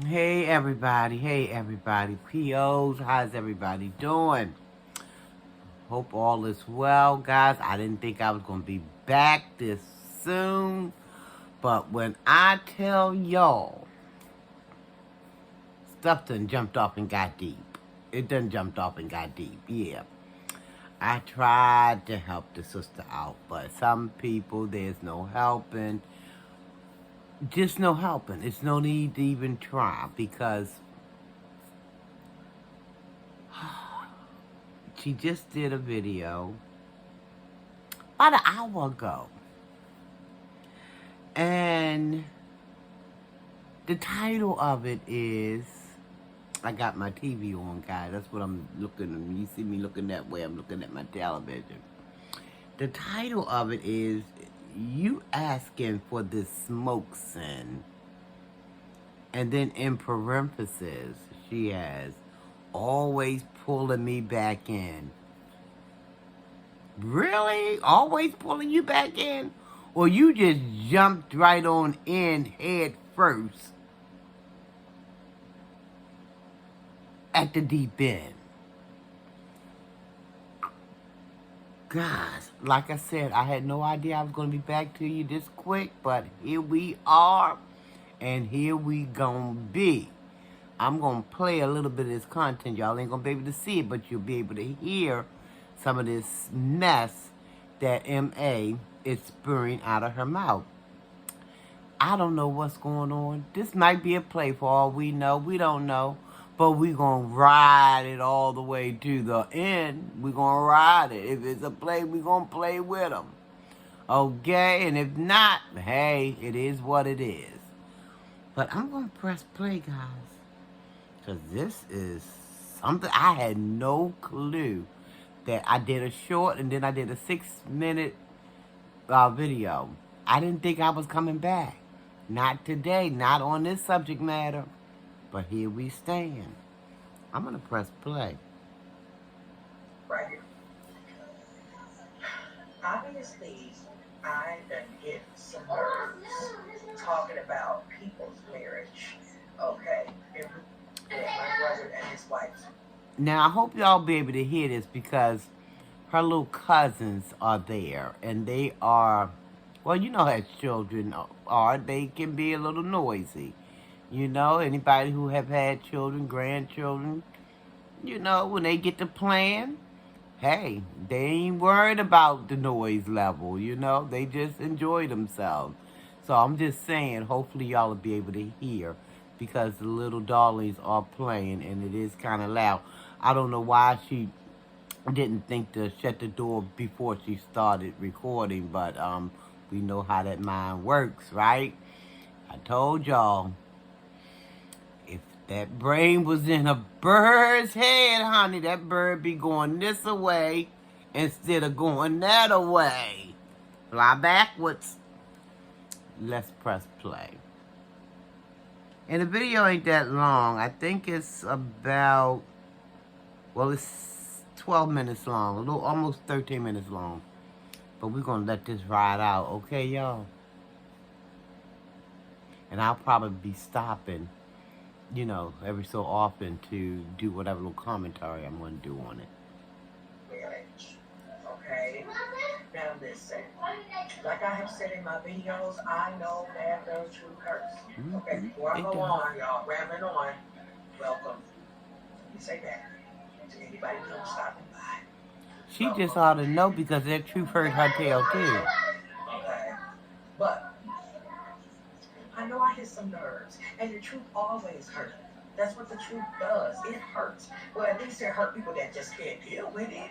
Hey everybody, POs, how's everybody doing? Hope all is well, guys. I didn't think I was going to be back this soon, but when I tell y'all, stuff done jumped off and got deep. It done jumped off and got deep, yeah. I tried to help the sister out, but some people, there's no helping. Just no helping. It's no need to even try because she just did a video about an hour ago. And the title of it is, I got my TV on, guys. That's what I'm looking at. You see me looking that way, I'm looking at my television. The title of it is, You Asking for This Smoke Sin. And then in parentheses, she has, always pulling me back in. Really? Always pulling you back in? Or you just jumped right on in head first at the deep end? Guys, like I said, I had no idea I was going to be back to you this quick, but here we are, and here we gonna be. I'm going to play a little bit of this content. Y'all ain't going to be able to see it, but you'll be able to hear some of this mess that M.A. is spewing out of her mouth. I don't know what's going on. This might be a play for all we know. We don't know. But we going to ride it all the way to the end. We going to ride it. If it's a play, we going to play with them. Okay? And if not, hey, it is what it is. But I'm going to press play, guys. Because this is something I had no clue that I did a short and then I did a 6-minute video. I didn't think I was coming back. Not today, not on this subject matter. But here we stand. I'm going to press play. Right here. Obviously, I done get some nerves talking about people's marriage. Okay? My brother and his wife. Now, I hope y'all be able to hear this because her little cousins are there. And they are, well, you know how children are. They can be a little noisy. You know, anybody who have had children, grandchildren, you know, when they get to playing, hey, they ain't worried about the noise level, you know. They just enjoy themselves. So I'm just saying, hopefully y'all will be able to hear because the little darlings are playing and it is kind of loud. I don't know why she didn't think to shut the door before she started recording, but we know how that mind works, right? I told y'all, if that brain was in a bird's head, honey, that bird be going this away instead of going that away. Fly backwards. Let's press play. And the video ain't that long. I think it's about, well, it's 12 minutes long. A little, almost 13 minutes long. But we're going to let this ride out. Okay, y'all? And I'll probably be stopping, you know, every so often to do whatever little commentary I'm going to do on it. Marriage. Okay? Now listen. Like I have said in my videos, I know that the truth hurts. Okay? Before I go on, y'all, rambling on, welcome. You say that to anybody who's stopping by. She just ought to know because that truth hurt her tail too. Okay. But I know I hit some nerves, and the truth always hurts. That's what the truth does. It hurts. Well, at least it hurt people that just can't deal with it.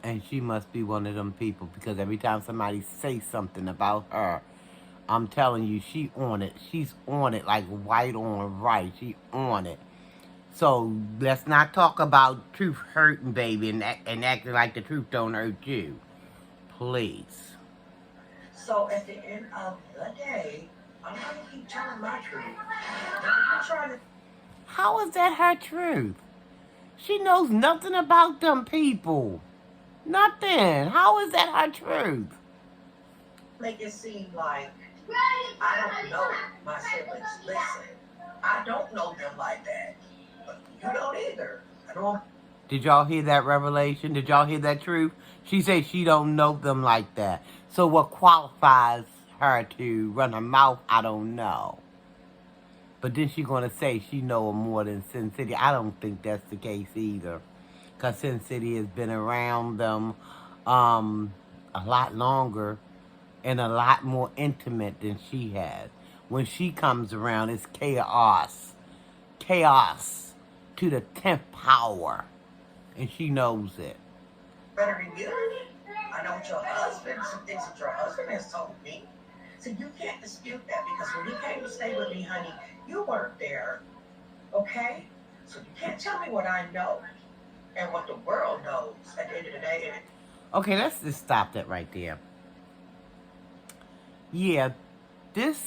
And she must be one of them people because every time somebody says something about her, I'm telling you, she on it. She's on it like white on rice. She on it. So let's not talk about truth hurting, baby, and acting like the truth don't hurt you. Please. So at the end of the day, I'm going to keep telling my truth. How is that her truth? She knows nothing about them people. Nothing. How is that her truth? Make it seem like I don't know my siblings. Listen, I don't don't know them like that. But you don't either. I don't. Did y'all hear that revelation? Did y'all hear that truth? She said she don't know them like that. So what qualifies her to run her mouth, I don't know. But then she gonna say she know more than Sin City. I don't think that's the case either. Because Sin City has been around them a lot longer and a lot more intimate than she has. When she comes around, it's chaos. Chaos to the 10th power. And she knows it. Better than you. I know what your husband, some things that your husband has told me. So you can't dispute that because when he came to stay with me, honey, you weren't there. Okay? So you can't tell me what I know and what the world knows at the end of the day. Okay, let's just stop that right there. Yeah, this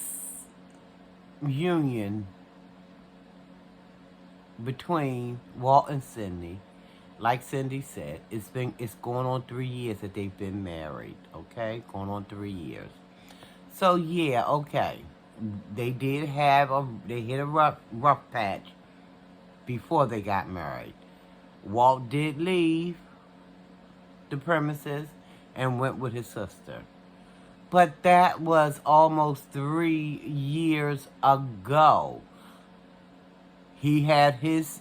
union between Walt and Cindy, like Cindy said, it's going on 3 years that they've been married. Okay, going on 3 years. So yeah, okay, they hit a rough patch before they got married. Walt did leave the premises and went with his sister. But that was almost 3 years ago. He had his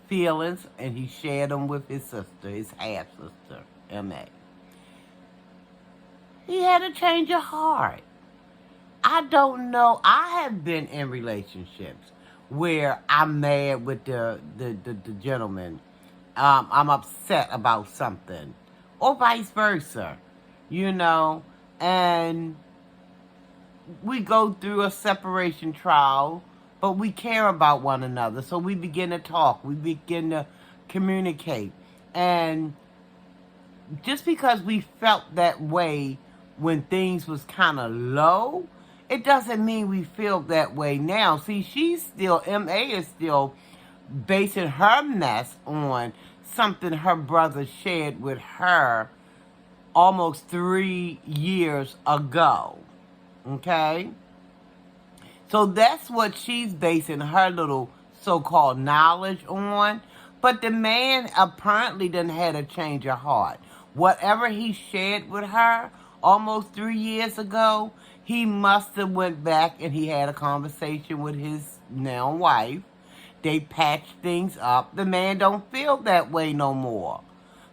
feelings, and he shared them with his sister, his half sister, M.A. He had a change of heart. I don't know. I have been in relationships where I'm mad with the gentleman. I'm upset about something, or vice versa, and we go through a separation trial, but we care about one another, so we begin to talk, we begin to communicate, and just because we felt that way when things was kind of low, it doesn't mean we feel that way now. See, M.A. is still basing her mess on something her brother shared with her almost 3 years ago. Okay? So that's what she's basing her little so-called knowledge on. But the man apparently done had a change of heart. Whatever he shared with her almost 3 years ago, he must have went back and he had a conversation with his now wife. They patched things up. The man don't feel that way no more.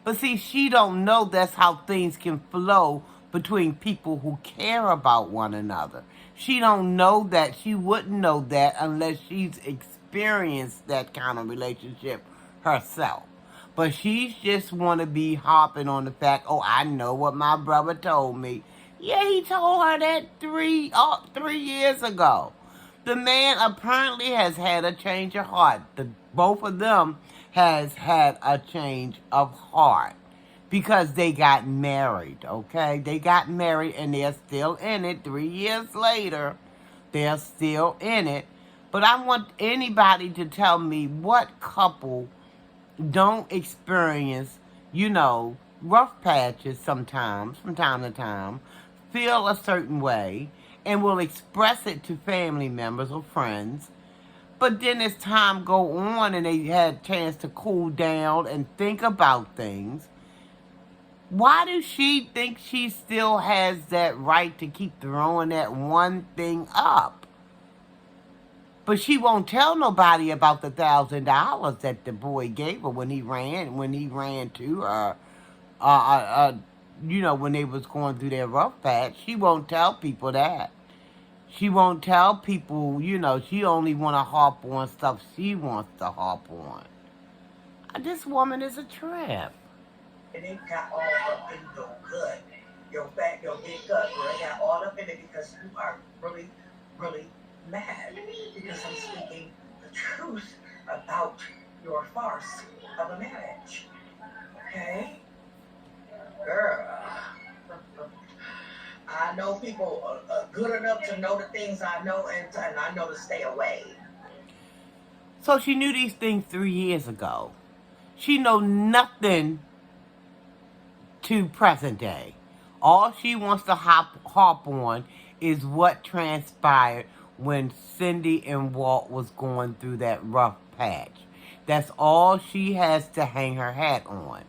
But see, she don't know that's how things can flow between people who care about one another. She don't know that. She wouldn't know that unless she's experienced that kind of relationship herself. But she just want to be hopping on the fact, oh, I know what my brother told me. Yeah, he told her that 3 years ago. The man apparently has had a change of heart. Both of them has had a change of heart because they got married, okay? They got married and they're still in it 3 years later. They're still in it. But I want anybody to tell me what couple don't experience, rough patches sometimes, from time to time, feel a certain way, and will express it to family members or friends. But then as time go on and they had a chance to cool down and think about things, why does she think she still has that right to keep throwing that one thing up? But she won't tell nobody about the $1,000 that the boy gave her when he ran to her, when they was going through their rough patch. She won't tell people that. She won't tell people, she only want to harp on stuff she wants to harp on. This woman is a tramp. And it got all up in your gut. Your big gut, where it got all up in it because you are really, really mad. Because I'm speaking the truth about your farce of a marriage. Okay? Girl. I know people are good enough to know the things I know, and I know to stay away. So she knew these things 3 years ago. She know nothing to present day. All she wants to harp on is what transpired when Cindy and Walt was going through that rough patch. That's all she has to hang her hat on.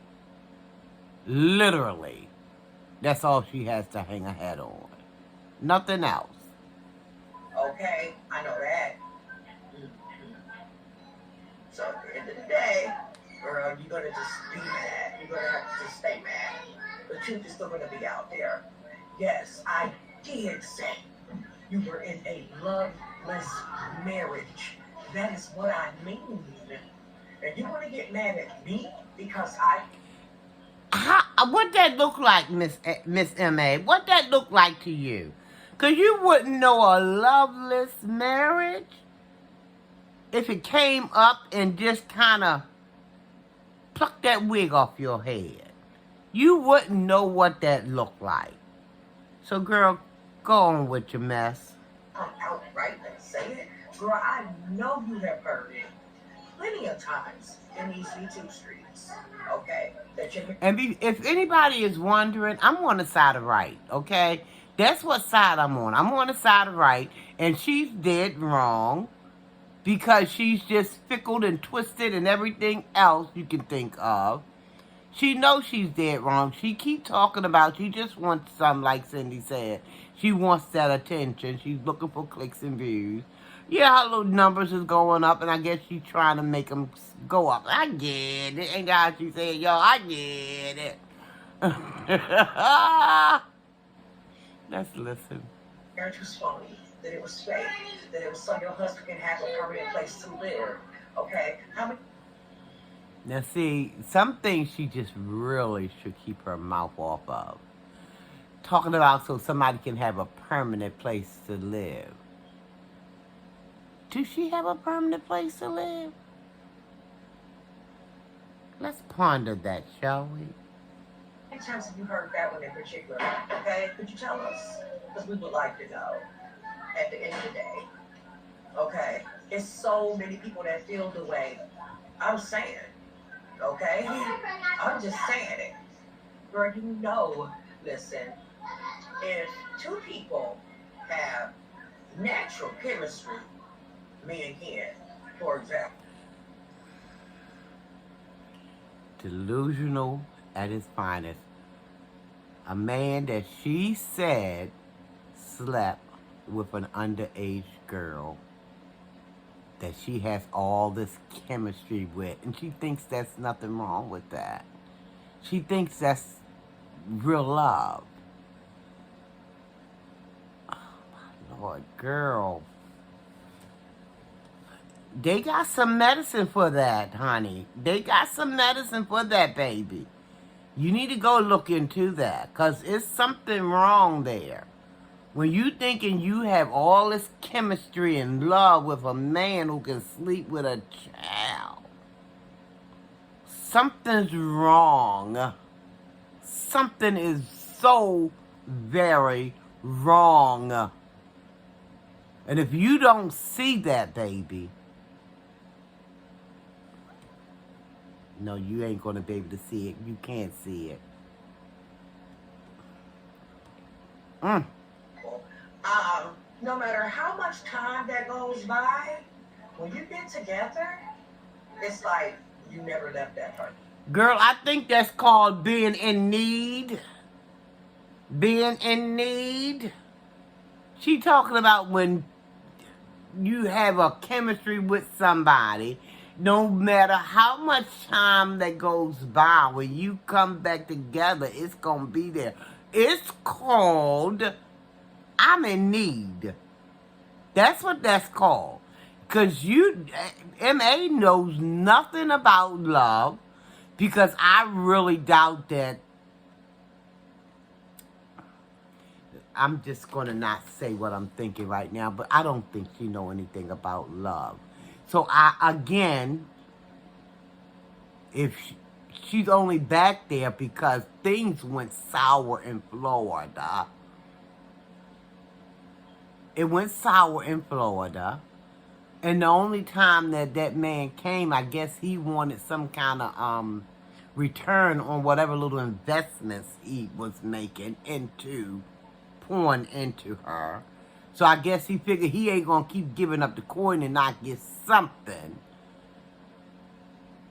Literally. That's all she has to hang her hat on. Nothing else. Okay, I know that. Mm-hmm. So at the end of the day, girl, you're gonna just be mad. You're gonna have to just stay mad. The truth is still gonna be out there. Yes, I did say you were in a loveless marriage. That is what I mean. And you want to get mad at me because What that look like, Miss M.A.? What that look like to you? Because you wouldn't know a loveless marriage if it came up and just kind of plucked that wig off your head. You wouldn't know what that looked like. So, girl, go on with your mess. I'm outright and say it. Girl, I know you have heard it plenty of times in these YouTube streets. Okay? And if anybody is wondering, I'm on the side of right, okay? That's what side I'm on. I'm on the side of right, and she's dead wrong because she's just fickle and twisted and everything else you can think of. She knows she's dead wrong. She keep talking about she just wants something, like Cindy said. She wants that attention. She's looking for clicks and views. Yeah, her little numbers is going up, and I guess she's trying to make them go up. I get it. Ain't that how she said, yo, I get it. Let's listen. Marriage was phony, that it was fake, that it was so your husband can have a permanent place to live. Okay? How many? Now, see, some things she just really should keep her mouth off of. Talking about so somebody can have a permanent place to live. Does she have a permanent place to live? Let's ponder that, shall we? How many times have you heard that one in particular? Okay? Could you tell us? Because we would like to know at the end of the day. Okay? There's so many people that feel the way I'm saying. Okay? I'm just saying it. Girl, you know, listen, if two people have natural chemistry, me and Ken, for example. Delusional at his finest. A man that she said slept with an underage girl that she has all this chemistry with, and she thinks that's nothing wrong with that. She thinks that's real love. Oh my Lord, girl. They got some medicine for that, honey. They got some medicine for that, baby. You need to go look into that, because it's something wrong there. When you thinking you have all this chemistry and love with a man who can sleep with a child, something's wrong. Something is so very wrong. And if you don't see that, baby, no, you ain't going to be able to see it. You can't see it. No matter how much time that goes by, when you get together, it's like you never left that person. Girl, I think that's called being in need. Being in need. She talking about when you have a chemistry with somebody, no matter how much time that goes by, when you come back together, it's going to be there. It's called I'm in need. That's what that's called. Because M.A. knows nothing about love, because I really doubt that. I'm just going to not say what I'm thinking right now, but I don't think she know anything about love. So, again, if she's only back there because things went sour in Florida. It went sour in Florida. And the only time that man came, I guess he wanted some kind of return on whatever little investments he was making into pouring into her. So I guess he figured he ain't going to keep giving up the coin and not get something.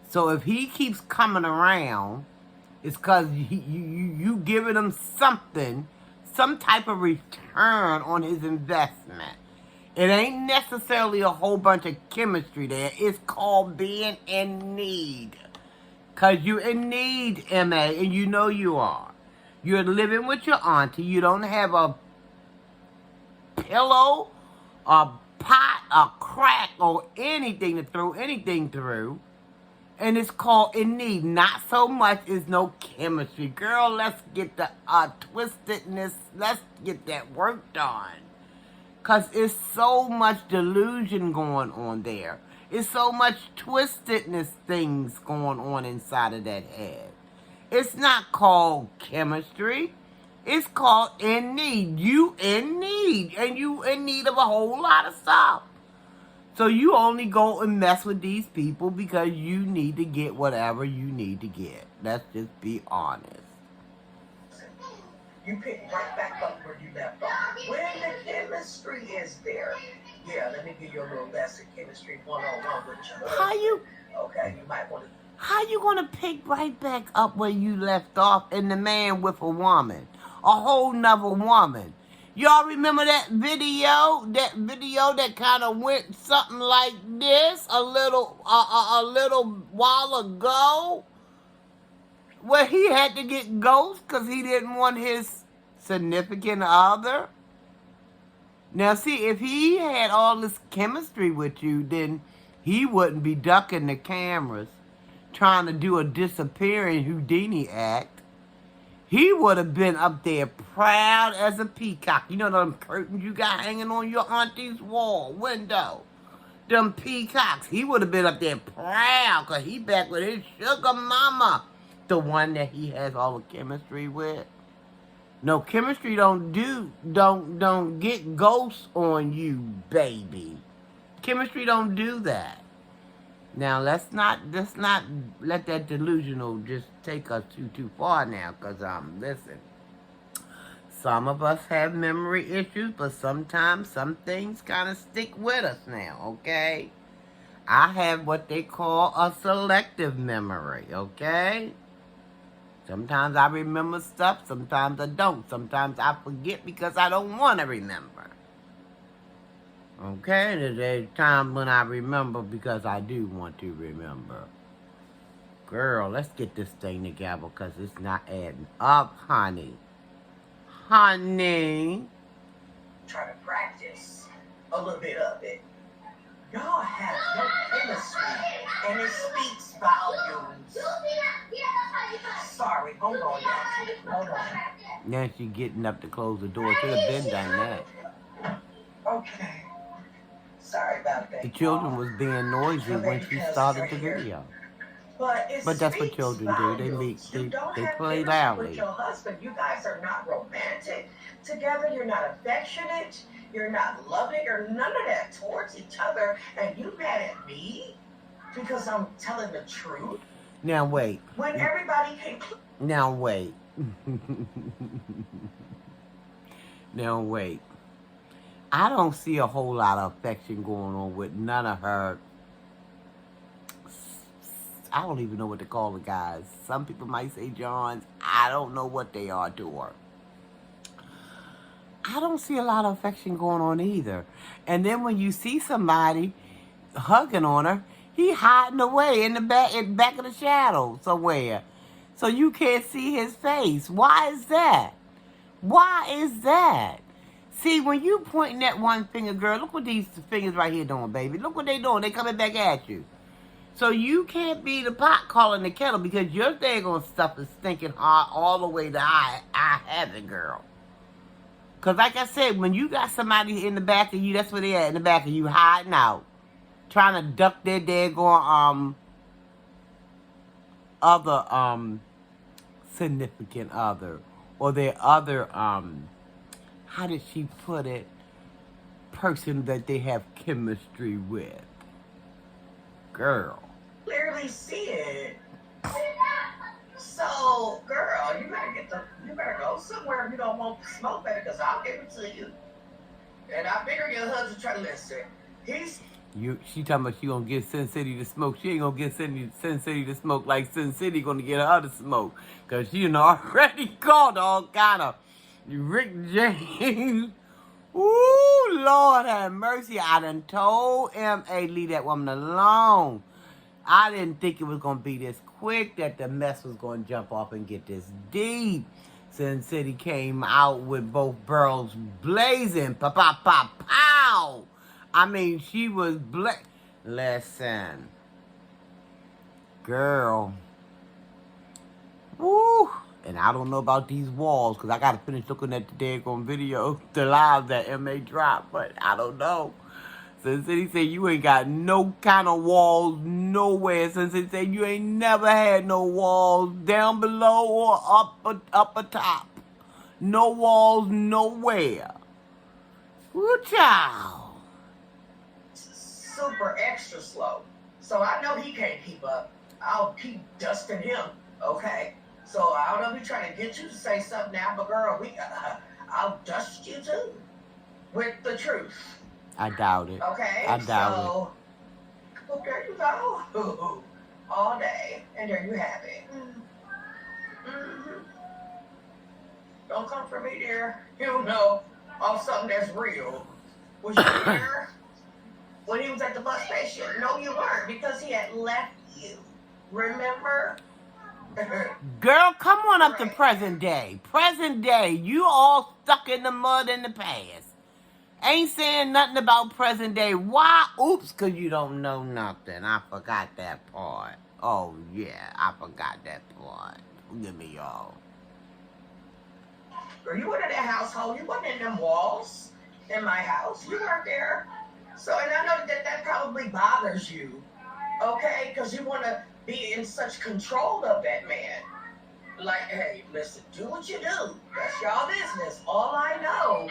So if he keeps coming around, it's because you giving him something, some type of return on his investment. It ain't necessarily a whole bunch of chemistry there. It's called being in need. Because you're in need, MA, and you know you are. You're living with your auntie. You don't have a pillow, a pot, a crack, or anything to throw anything through. And it's called in need. Not so much is no chemistry. Girl, let's get the twistedness. Let's get that work done. Because it's so much delusion going on there. It's so much twistedness things going on inside of that head. It's not called chemistry. It's called in need. You in need. And you in need of a whole lot of stuff. So you only go and mess with these people because you need to get whatever you need to get. Let's just be honest. You pick right back up where you left off. When the chemistry is there. Yeah, let me give you a little lesson. Chemistry 101 with your husband. Okay, you might want to... How you gonna pick right back up where you left off and the man with a woman? A whole nother woman. Y'all remember that video? That video that kind of went something like this a little while ago? Where he had to get ghost because he didn't want his significant other? Now see, if he had all this chemistry with you, then he wouldn't be ducking the cameras, trying to do a disappearing Houdini act. He would have been up there proud as a peacock. You know them curtains you got hanging on your auntie's wall window? Them peacocks. He would have been up there proud because he back with his sugar mama. The one that he has all the chemistry with. No, chemistry don't get ghosts on you, baby. Chemistry don't do that. Now, let's not let that delusional just take us too far now, because, listen, some of us have memory issues, but sometimes some things kind of stick with us now, okay? I have what they call a selective memory, okay? Sometimes I remember stuff, sometimes I don't. Sometimes I forget because I don't want to remember. Okay, there's times when I remember because I do want to remember. Girl, let's get this thing together because it's not adding up, honey. Honey. Try to practice a little bit of it. Y'all have no chemistry, and it speaks volumes. Sorry, hold on, y'all. Hold on. Now she's getting up to close the door. Should have been done that. Okay. Sorry about that. The children was being noisy when she started the video. But that's what children do. They play loudly. With your husband, you guys are not romantic together. You're not affectionate. You're not loving or none of that towards each other. And you mad at me because I'm telling the truth? Now wait. When everybody came... Now wait. Now wait. I don't see a whole lot of affection going on with none of her. I don't even know what to call the guys. Some people might say Johns. I don't know what they are to her. I don't see a lot of affection going on either. And then when you see somebody hugging on her, he hiding away in the back of the shadow somewhere. So you can't see his face. Why is that? Why is that? See, when you pointing that one finger, girl, look what these fingers right here doing, baby. Look what they doing. They coming back at you. So you can't be the pot calling the kettle because your daggone stuff is stinking hot all the way to I have it, girl. Because like I said, when you got somebody in the back of you, that's where they at, in the back of you, hiding out. Trying to duck their daggone other significant other. Or their other, how did she put it? Person that they have chemistry with. Girl. Clearly see it. So, girl, you better go somewhere if you don't want to smoke better, because I'll give it to you. And I figure your husband try to listen. She talking about she gonna get Sin City to smoke. She ain't gonna get Sin City to smoke like Sin City gonna get her to smoke. Cause she done already called all kind of Rick James. Ooh, Lord have mercy. I done told M.A. leave that woman alone. I didn't think it was gonna be this quick, that the mess was gonna jump off and get this deep. Sin City came out with both barrels blazing. Pa pa pa pow. I mean, she was Listen, girl. Woo. And I don't know about these walls, because I got to finish looking at the daggone video, the live that M.A. dropped, but I don't know. Sin City said you ain't got no kind of walls nowhere. Sin City said you ain't never had no walls down below or up atop. No walls nowhere. Woo, child. Super extra slow. So I know he can't keep up. I'll keep dusting him, okay? So I don't know if he's trying to get you to say something now, but girl, I'll dust you too with the truth. I doubt it. Okay? I doubt it. Well, there you go. All day. And there you have it. Mm-hmm. Don't come for me, dear. You know, off something that's real. Was you here when he was at the bus station? No, you weren't, because he had left you. Remember? Girl, come on up to present day. Present day. You all stuck in the mud in the past. Ain't saying nothing about present day. Why? Oops, because you don't know nothing. I forgot that part. Oh, yeah, I forgot that part. Forgive me, y'all. Girl, you weren't in that household. You wasn't in them walls in my house. You weren't there. So, and I know that probably bothers you, okay? Because you want to be in such control of that man. Like, hey, listen, do what you do. That's y'all business. All I know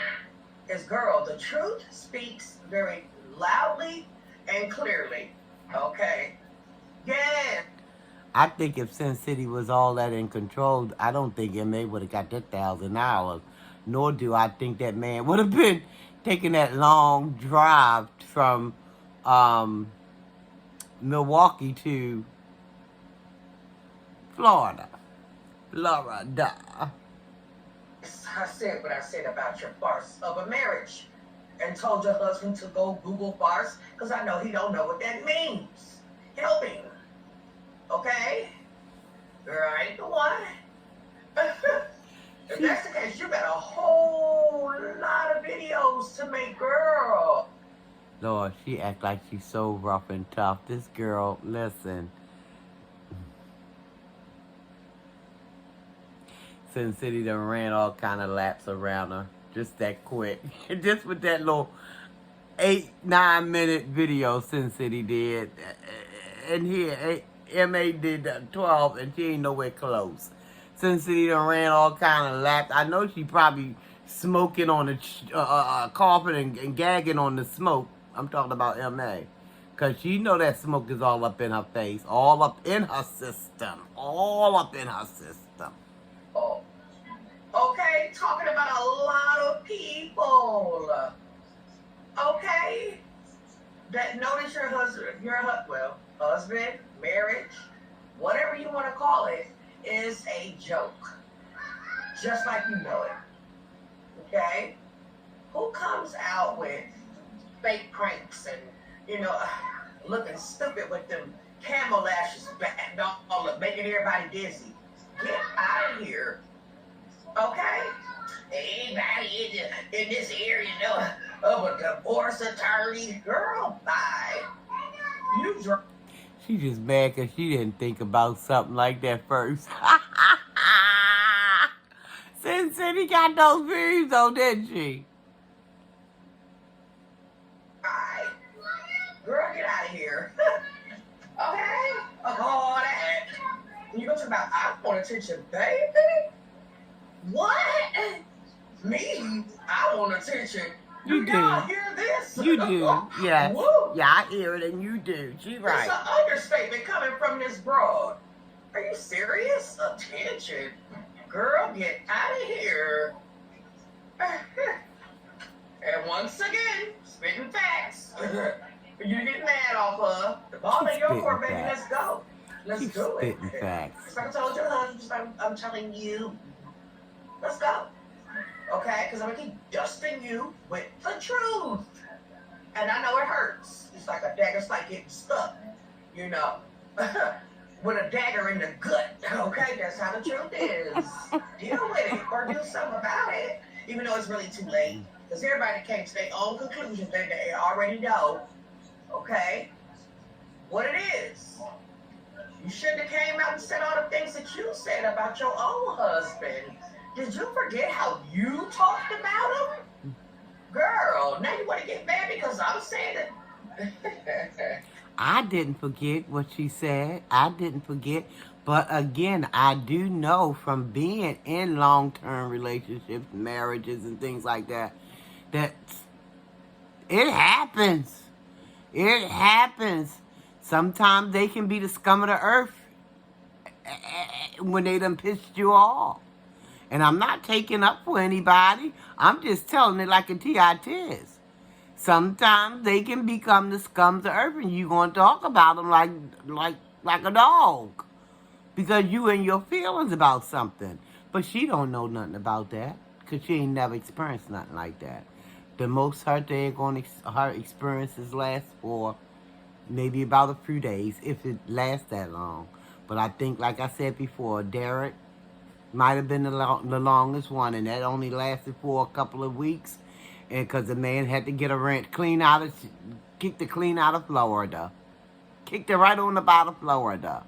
is, girl, the truth speaks very loudly and clearly, okay? Yeah. I think if Sin City was all that in control, I don't think M.A. would have got that $1,000. Nor do I think that man would have been taking that long drive from Milwaukee to Florida. I said what I said about your farce of a marriage and told your husband to go Google farce, because I know he don't know what that means. Helping. Okay? Girl, I ain't the one. If that's the case, you got a whole lot of videos to make, girl. Lord, she act like she's so rough and tough. This girl, listen. Sin City done ran all kind of laps around her. Just that quick. Just with that little 8-9 minute video Sin City did. And here, M.A. did 12 and she ain't nowhere close. Sin City done ran all kind of laps. I know she probably smoking on the coughing and gagging on the smoke. I'm talking about M.A. Because she know that smoke is all up in her face. All up in her system. All up in her system. Oh. Okay, talking about a lot of people. Okay? That notice your husband, marriage, whatever you want to call it, is a joke. Just like you know it. Okay? Who comes out with fake pranks and, looking stupid with them camel lashes back, all up, making everybody dizzy? Get out of here. Okay? Anybody in this area know of a divorce attorney? Girl, bye. She just mad because she didn't think about something like that first. Sin City got those views though, didn't she? Bye. Girl, get out of here. Okay? All that. You go talk about, I want attention, baby? What? Me? I want attention. You do. Y'all hear this? You do. Yes. Woo. Yeah, I hear it and you do. She right. It's an understatement coming from this broad. Are you serious? Attention. Girl, get out of here. And once again, spitting facts. You get mad off of the ball in your court, baby. Let's go. Let's do it. Spitting facts. Just like I told your husband, just like I'm telling you. Let's go. Okay? Because I'm going to keep dusting you with the truth. And I know it hurts. It's like a dagger, it's like getting stuck, you know, with a dagger in the gut. Okay? That's how the truth is. Deal with it or do something about it, even though it's really too late. Because everybody came to their own conclusions that they already know. Okay? What it is. You shouldn't have came out and said all the things that you said about your own husband. Did you forget how you talked about him? Girl, now you want to get mad because I'm saying it. I didn't forget what she said. I didn't forget. But again, I do know from being in long-term relationships, marriages, and things like that, that it happens. It happens. Sometimes they can be the scum of the earth when they done pissed you off. And I'm not taking up for anybody. I'm just telling it like a T.I. is. Sometimes they can become the scum of the earth, and you gonna talk about them like a dog, because you in your feelings about something. But she don't know nothing about that, because she ain't never experienced nothing like that. The most her experiences last for maybe about a few days, if it lasts that long. But I think, like I said before, Derek might have been the longest one, and that only lasted for a couple of weeks, and because the man had to get a rent kicked it clean out of Florida. Kicked it right on about of Florida.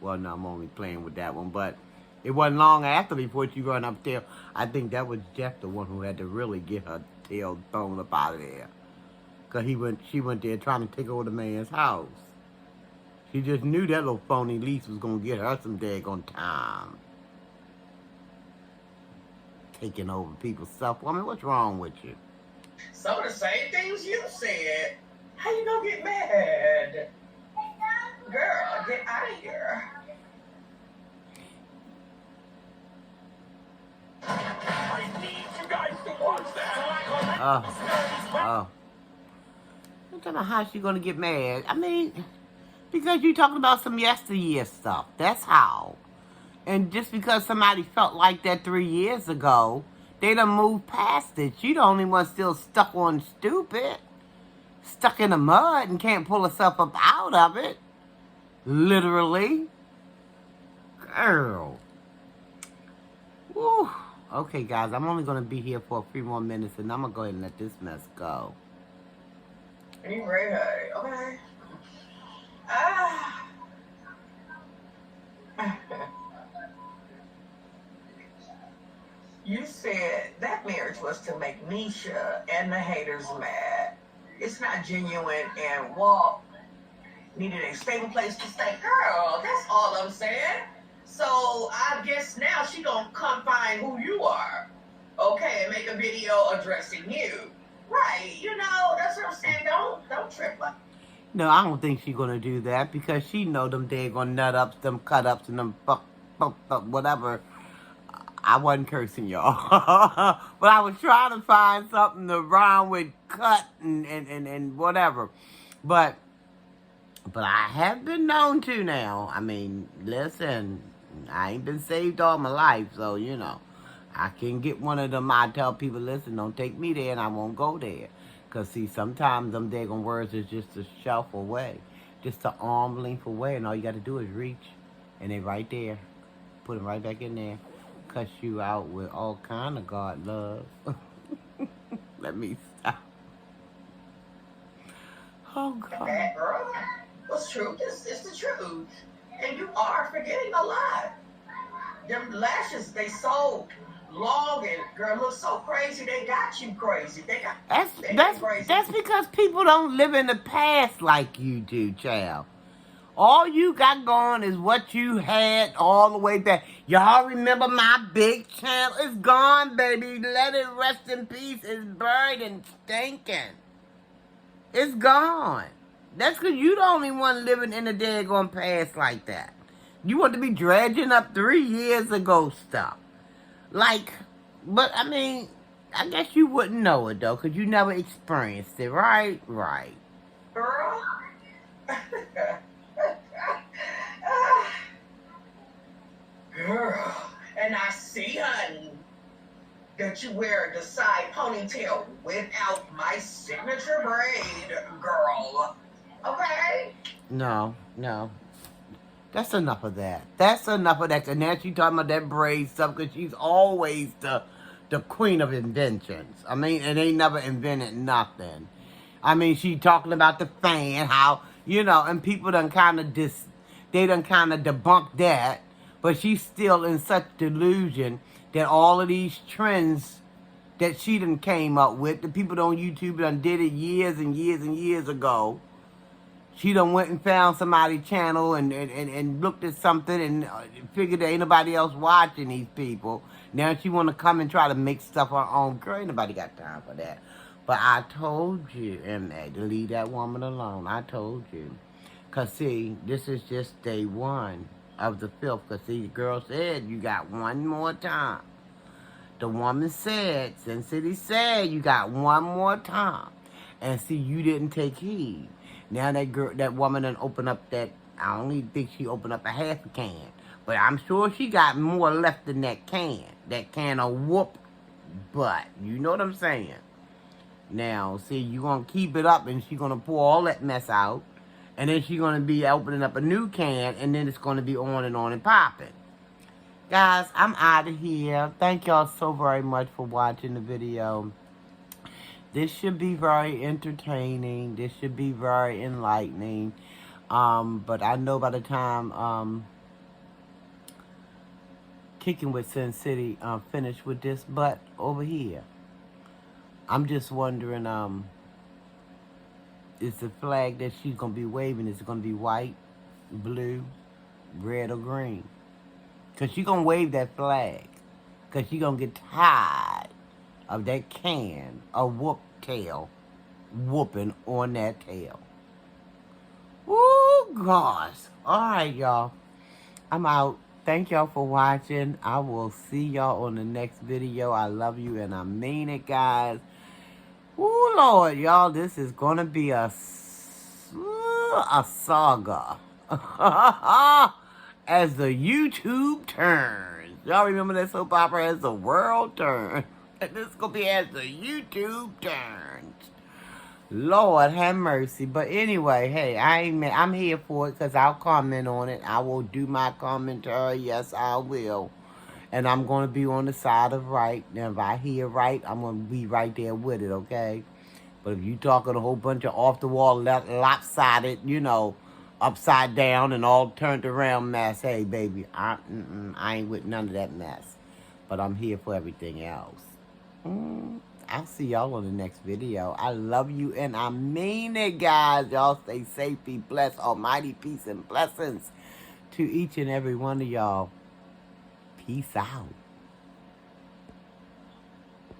Well, no, I'm only playing with that one, but it wasn't long after before she run up there. I think that was Jeff, the one who had to really get her tail thrown up out of there. Because she went there trying to take over the man's house. She just knew that little phony lease was going to get her some daggone time. Taking over people's stuff. I mean, what's wrong with you? Some of the same things you said. How you gonna get mad? Girl, get out of here. I need you guys to watch that. I don't know how she gonna get mad. I mean, because you talking about some yesteryear stuff. That's how. And just because somebody felt like that 3 years ago, they done moved past it. You the only one still stuck on stupid. Stuck in the mud and can't pull herself up out of it. Literally. Girl. Woo. Okay, guys, I'm only going to be here for a few more minutes, and I'm going to go ahead and let this mess go. Anyway, okay. You said that marriage was to make Nisha and the haters mad. It's not genuine, and Walt needed a stable place to stay. Girl, that's all I'm saying. So I guess now she gonna come find who you are, okay, and make a video addressing you. Right, you know, that's what I'm saying. Don't trip up. No, I don't think she's gonna do that, because she know them daggone nut ups, them cut ups, and them fuck whatever. I wasn't cursing, y'all. But I was trying to find something to rhyme with cut and whatever. But I have been known to now. I mean, listen, I ain't been saved all my life, so, you know. I can get one of them. I tell people, listen, don't take me there, and I won't go there. Because, see, sometimes them daggone words is just a shelf away. Just an arm length away, and all you got to do is reach. And they right there. Put them right back in there. Cuss you out with all kind of God love. Let me stop. Oh, God. That girl, what's true is the truth. And you are forgetting a lot. Them lashes, they so long and, girl, look so crazy, they got you crazy. That's because people don't live in the past like you do, child. All you got going is what you had all the way back. Y'all remember my big channel? It's gone, baby. Let it rest in peace. It's buried and stinking. It's gone. That's because you the only one living in the daggone past like that. You want to be dredging up 3 years ago stuff. Like, but I mean, I guess you wouldn't know it, though, because you never experienced it, right? Right. Girl. Girl. And I see, honey, that you wear the side ponytail without my signature braid, girl. Okay? No. That's enough of that. That's enough of that. And now she's talking about that braid stuff because she's always the queen of inventions. I mean, and they never invented nothing. I mean, she talking about the fan, how, and people done kind of they done kind of debunked that. But she's still in such delusion that all of these trends that she done came up with, the people on YouTube done did it years and years and years ago. She done went and found somebody's channel and looked at something and figured there ain't nobody else watching these people. Now she want to come and try to make stuff her own. Girl, ain't nobody got time for that. But I told you, M.A., to leave that woman alone. I told you. Because, see, this is just day one of the filth. Because, see, the girl said you got one more time. The woman said, sincerity said, you got one more time. And see, you didn't take heed. Now that woman done opened up that, I only think she opened up a half a can. But I'm sure she got more left than that can. That can of whoop butt. You know what I'm saying? Now, see, you going to keep it up and she going to pour all that mess out. And then she going to be opening up a new can and then it's going to be on and popping. Guys, I'm out of here. Thank y'all so very much for watching the video. This should be very entertaining. This should be very enlightening. But I know by the time Kicking with Sin City finished with this butt over here, I'm just wondering, is the flag that she's going to be waving, is it going to be white, blue, red, or green? Because she's going to wave that flag. Because she's going to get tired of that can of whoop tail whooping on that tail. Woo, gosh. Alright, y'all. I'm out. Thank y'all for watching. I will see y'all on the next video. I love you and I mean it, guys. Woo, Lord, y'all. This is going to be a saga. As the YouTube turns. Y'all remember that soap opera, As the World Turns? And this is going to be As the YouTube Turns. Lord have mercy. But anyway, hey, I'm here for it because I'll comment on it. I will do my commentary. Yes, I will. And I'm going to be on the side of right. Now, if I hear right, I'm going to be right there with it, okay? But if you talking a whole bunch of off-the-wall, lopsided, upside down and all turned around mess, hey, baby, I ain't with none of that mess. But I'm here for everything else. I'll see y'all on the next video. I love you and I mean it, guys. Y'all stay safe, be blessed. Almighty peace and blessings to each and every one of y'all. Peace out.